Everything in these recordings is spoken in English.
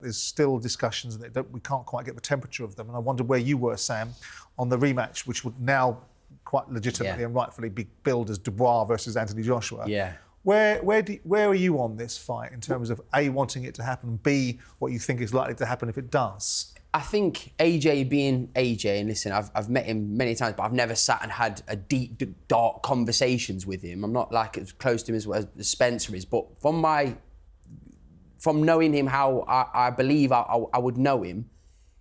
There's still discussions that we can't quite get the temperature of them. And I wonder where you were, Sam, on the rematch, which would now quite legitimately and rightfully be billed as Dubois versus Anthony Joshua. Yeah. Where are you on this fight in terms of A, wanting it to happen, B, what you think is likely to happen if it does? I think AJ being AJ, and listen, I've met him many times, but I've never sat and had a deep, dark conversations with him. I'm not like as close to him as Spencer is, but from knowing him how I believe I would know him,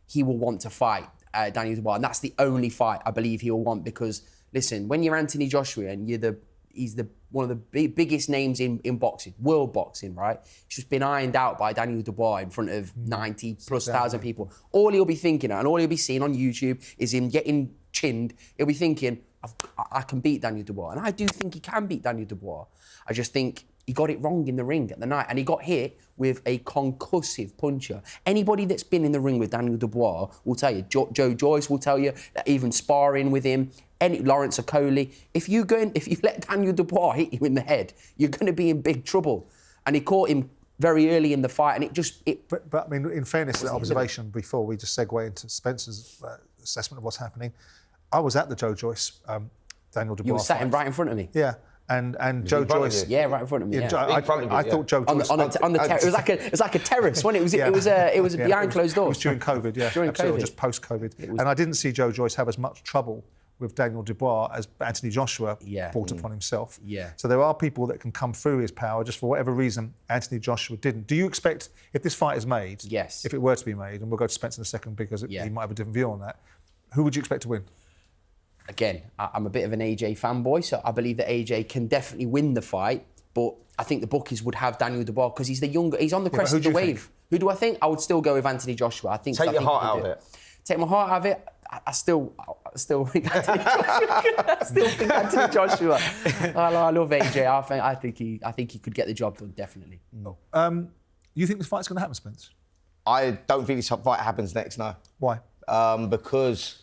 he will want to fight Daniel Dubois. And that's the only fight I believe he'll want because, listen, when you're Anthony Joshua and he's one of the biggest names in boxing, world boxing, right? It's just been ironed out by Daniel Dubois in front of 90,000+ people. All he'll be thinking and all he'll be seeing on YouTube is him getting chinned. He'll be thinking, I can beat Daniel Dubois. And I do think he can beat Daniel Dubois. I just think he got it wrong in the ring at the night and he got hit with a concussive puncher. Anybody that's been in the ring with Daniel Dubois will tell you, Joe Joyce will tell you, that even sparring with him, Lawrence Okoli, if you let Daniel Dubois hit you in the head, you're going to be in big trouble. And he caught him very early in the fight and But I mean, in fairness to that observation, before we just segue into Spencer's assessment of what's happening, I was at the Joe Joyce, Daniel Dubois You were sat fight. right in front of me. Yeah. And Joe Joyce, yeah, right in front of me. Yeah. I thought Joe Joyce it was like a terrace, wasn't it? It was behind closed doors. It was during COVID, yeah, during absolutely, COVID, just post-COVID. And I didn't see Joe Joyce have as much trouble with Daniel Dubois as Anthony Joshua brought upon himself. Yeah. So there are people that can come through his power. Just for whatever reason, Anthony Joshua didn't. Do you expect, if this fight is made, yes, if it were to be made, and we'll go to Spencer in a second because he might have a different view on that, who would you expect to win? Again, I'm a bit of an AJ fanboy, so I believe that AJ can definitely win the fight, but I think the bookies would have Daniel Dubois because he's on the crest of the wave. Who do I think? I would still go with Anthony Joshua. Take your heart out of it. Take my heart out of it. I still think Anthony Joshua. I still think Anthony Joshua. I love AJ. I think he could get the job done, definitely. You think this fight's going to happen, Spence? I don't think this fight happens next, no. Why? Because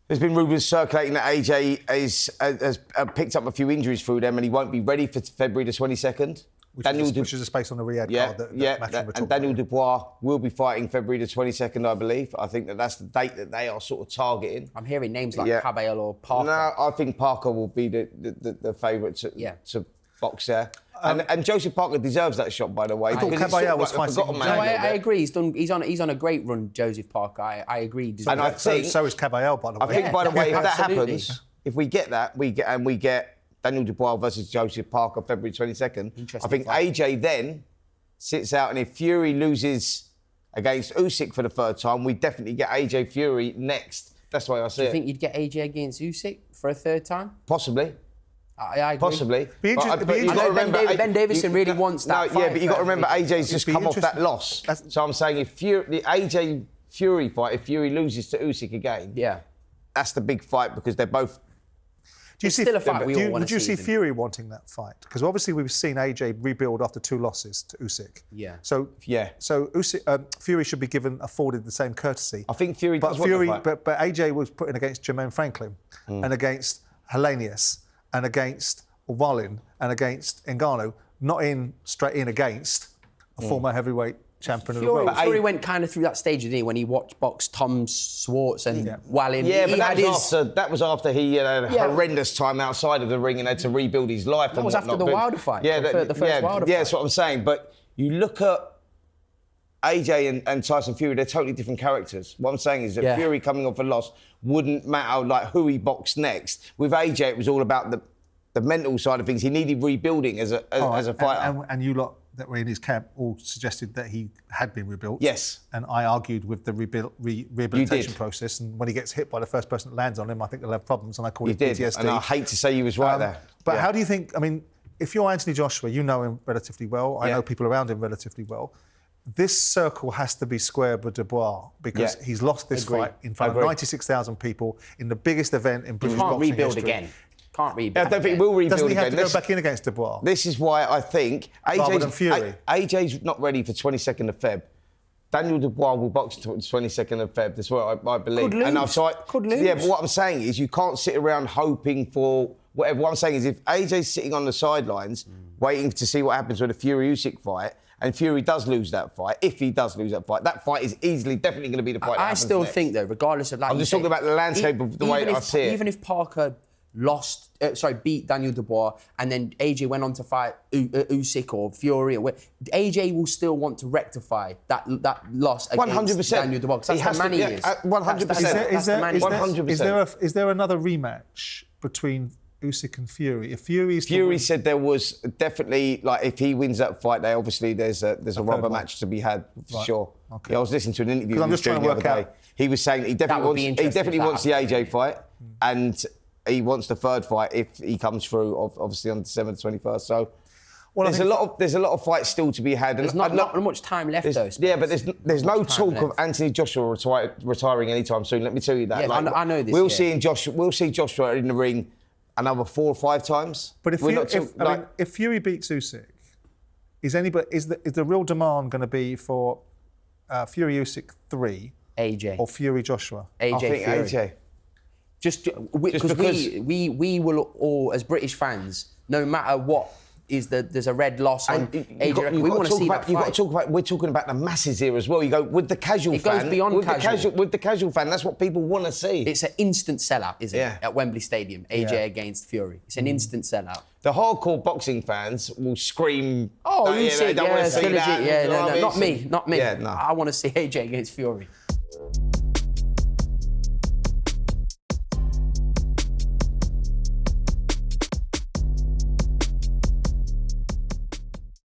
there's been rumours circulating that AJ has picked up a few injuries through them and he won't be ready for February the 22nd. Which is a space on the Riyadh card and Daniel Dubois will be fighting February the 22nd, I believe. I think that's the date that they are sort of targeting. I'm hearing names like Cabell or Parker. No, I think Parker will be the favourite to box there. And Joseph Parker deserves that shot, by the way. I thought Cabell was fighting. No, I agree. He's on a great run, Joseph Parker. I agree. And I think so is Cabell, by the way. I think, by the way, if that happens, if we get that, we get Daniel Dubois versus Joseph Parker February 22nd. I think AJ then sits out, and if Fury loses against Usyk for the third time, we definitely get AJ Fury next. That's the way I see it. Do you think you'd get AJ against Usyk for a third time? Possibly. I agree. Possibly. Ben Davison really wants that fight. Yeah, but you've got to remember AJ's just come off that loss. So I'm saying if the AJ Fury fight, if Fury loses to Usyk again, that's the big fight because they're both. Still a fight we all want to see. Would you see Fury wanting that fight? Because obviously we've seen AJ rebuild after 2 losses to Usyk. Yeah. So Usyk, Fury should be afforded the same courtesy. I think Fury does want the fight. But AJ was put in against Jermaine Franklin and against Helenius and against Wallin and against Ngannou, not straight in against a former heavyweight champion of the world. Fury went kind of through that stage, didn't he, when he watched box Tom Swartz and Wallin. Yeah, but that was after he had a horrendous time outside of the ring and had to rebuild his life. That was after the Wilder fight. Yeah, the first Wilder fight. Yeah, that's what I'm saying. But you look at AJ and Tyson Fury, they're totally different characters. What I'm saying is that Fury coming off a loss wouldn't matter like who he boxed next. With AJ, it was all about the mental side of things. He needed rebuilding as a fighter. And you lot that were in his camp all suggested that he had been rebuilt. Yes. And I argued with the rehabilitation process. And when he gets hit by the first person that lands on him, I think they'll have problems. And I call it PTSD. And I hate to say you was right there. But how do you think, I mean, if you're Anthony Joshua, you know him relatively well. I know people around him relatively well. This circle has to be square with Dubois because he's lost this fight in front of 96,000 people in the biggest event in British boxing history. Can't rebuild again. Can't rebuild. I don't think we'll rebuild again. Doesn't he have again. to go back in against Dubois? This is why I think AJ's not ready for 22nd of Feb. Daniel Dubois will box the 22nd of Feb. That's what I believe. Could lose. Yeah, but what I'm saying is you can't sit around hoping for whatever. What I'm saying is if AJ's sitting on the sidelines waiting to see what happens with the Fury-Usyk fight and Fury does lose that fight, if he does lose that fight is definitely going to be the fight that happens still next. think, though, regardless of... I'm just talking about the landscape of the way I see it. Even if Parker beat Daniel Dubois, and then AJ went on to fight Usyk or Fury, AJ will still want to rectify that loss against 100%. Daniel Dubois. That's the man he is. 100%. Is there another rematch between Usyk and Fury? If Fury said there was definitely, like, if he wins that fight, there's a rubber match to be had for sure. Okay. Yeah, I was listening to an interview I'm just trying to work out. He was saying he definitely wants the AJ fight, and he wants the third fight if he comes through, obviously on December 21st. So there's a lot of fights still to be had. And there's not much time left, though. Yeah, but there's no talk of Anthony Joshua retiring anytime soon. Let me tell you that. Yeah, I know this. We'll see Joshua in the ring another 4 or 5 times. But if Fury beats Usyk, is the real demand going to be for Fury Usyk 3 AJ or Fury Joshua? I think Fury. AJ. Just because we will all, as British fans, no matter what there's a red loss on AJ. We want to see that fight. We're talking about the masses here as well. You go with the casual fan. It goes beyond casual. With the casual fan, that's what people want to see. It's an instant sellout, isn't Yeah. it? At Wembley Stadium, AJ against Fury. It's an instant sellout. The hardcore boxing fans will scream. Oh, they don't want to see that. Yeah, you know what I mean? not me. Yeah, no. I want to see AJ against Fury.